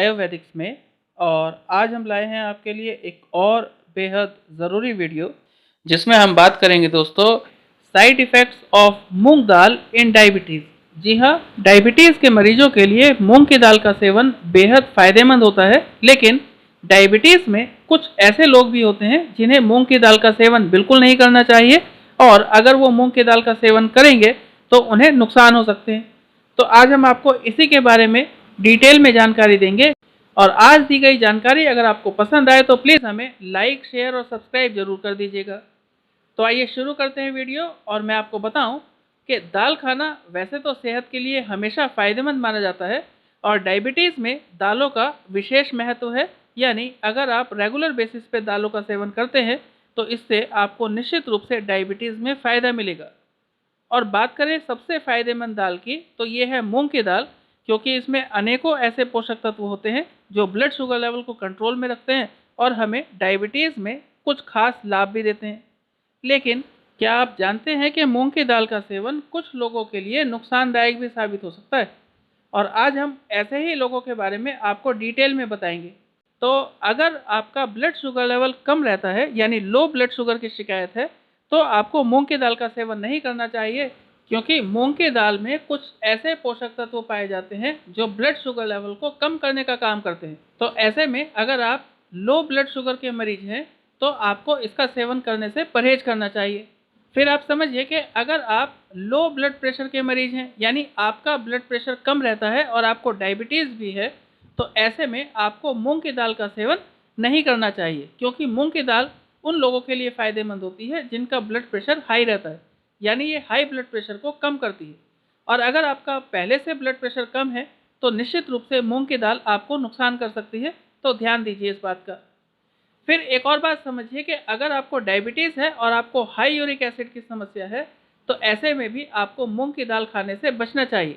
आयुर्वेदिक्स में। और आज हम लाए हैं आपके लिए एक और बेहद ज़रूरी वीडियो, जिसमें हम बात करेंगे दोस्तों side effects of moong dal in diabetes. जी हाँ, डायबिटीज़ के मरीजों के लिए मूंग की दाल का सेवन बेहद फ़ायदेमंद होता है, लेकिन डायबिटीज़ में कुछ ऐसे लोग भी होते हैं जिन्हें मूंग की दाल का सेवन बिल्कुल नहीं करना चाहिए, और अगर वो मूंग की दाल का सेवन करेंगे तो उन्हें नुकसान हो सकते हैं। तो आज हम आपको इसी के बारे में डिटेल में जानकारी देंगे। और आज दी गई जानकारी अगर आपको पसंद आए तो प्लीज़ हमें लाइक, शेयर और सब्सक्राइब जरूर कर दीजिएगा। तो आइए शुरू करते हैं वीडियो। और मैं आपको बताऊं कि दाल खाना वैसे तो सेहत के लिए हमेशा फ़ायदेमंद माना जाता है, और डायबिटीज़ में दालों का विशेष महत्व है। यानी अगर आप रेगुलर बेसिस पे दालों का सेवन करते हैं तो इससे आपको निश्चित रूप से डायबिटीज़ में फ़ायदा मिलेगा। और बात करें सबसे फ़ायदेमंद दाल की, तो ये है मूंग की दाल, क्योंकि इसमें अनेकों ऐसे पोषक तत्व होते हैं जो ब्लड शुगर लेवल को कंट्रोल में रखते हैं और हमें डायबिटीज़ में कुछ खास लाभ भी देते हैं। लेकिन क्या आप जानते हैं कि मूंग की दाल का सेवन कुछ लोगों के लिए नुकसानदायक भी साबित हो सकता है? और आज हम ऐसे ही लोगों के बारे में आपको डिटेल में बताएंगे। तो अगर आपका ब्लड शुगर लेवल कम रहता है, यानी लो ब्लड शुगर की शिकायत है, तो आपको मूंग की दाल का सेवन नहीं करना चाहिए, क्योंकि मूंग की दाल में कुछ ऐसे पोषक तत्व पाए जाते हैं जो ब्लड शुगर लेवल को कम करने का काम करते हैं। तो ऐसे में अगर आप लो ब्लड शुगर के मरीज हैं तो आपको इसका सेवन करने से परहेज करना चाहिए। फिर आप समझिए कि अगर आप लो ब्लड प्रेशर के मरीज हैं, यानी आपका ब्लड प्रेशर कम रहता है और आपको डायबिटीज़ भी है, तो ऐसे में आपको मूंग की दाल का सेवन नहीं करना चाहिए, क्योंकि मूंग की दाल उन लोगों के लिए फ़ायदेमंद होती है जिनका ब्लड प्रेशर हाई रहता है, यानी ये हाई ब्लड प्रेशर को कम करती है। और अगर आपका पहले से ब्लड प्रेशर कम है तो निश्चित रूप से मूंग की दाल आपको नुकसान कर सकती है, तो ध्यान दीजिए इस बात का। फिर एक और बात समझिए कि अगर आपको डायबिटीज़ है और आपको हाई यूरिक एसिड की समस्या है, तो ऐसे में भी आपको मूंग की दाल खाने से बचना चाहिए।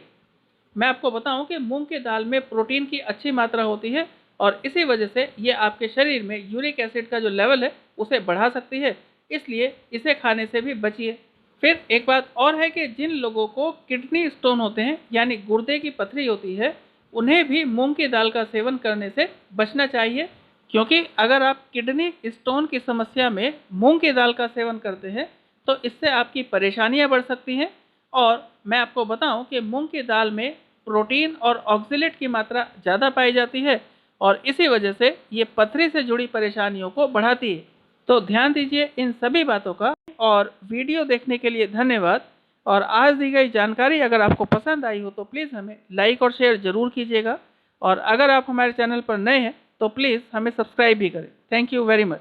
मैं आपको बताऊं कि मूंग की दाल में प्रोटीन की अच्छी मात्रा होती है, और इसी वजह से ये आपके शरीर में यूरिक एसिड का जो लेवल है उसे बढ़ा सकती है, इसलिए इसे खाने से भी बचिए। फिर एक बात और है कि जिन लोगों को किडनी स्टोन होते हैं, यानी गुर्दे की पथरी होती है, उन्हें भी मूंग की दाल का सेवन करने से बचना चाहिए, क्योंकि अगर आप किडनी स्टोन की समस्या में मूंग की दाल का सेवन करते हैं तो इससे आपकी परेशानियां बढ़ सकती हैं। और मैं आपको बताऊं कि मूंग की दाल में प्रोटीन और ऑक्जेलेट की मात्रा ज़्यादा पाई जाती है, और इसी वजह से ये पथरी से जुड़ी परेशानियों को बढ़ाती है। तो ध्यान दीजिए इन सभी बातों का। और वीडियो देखने के लिए धन्यवाद। और आज दी गई जानकारी अगर आपको पसंद आई हो तो प्लीज़ हमें लाइक और शेयर ज़रूर कीजिएगा। और अगर आप हमारे चैनल पर नए हैं तो प्लीज़ हमें सब्सक्राइब भी करें। Thank you very much.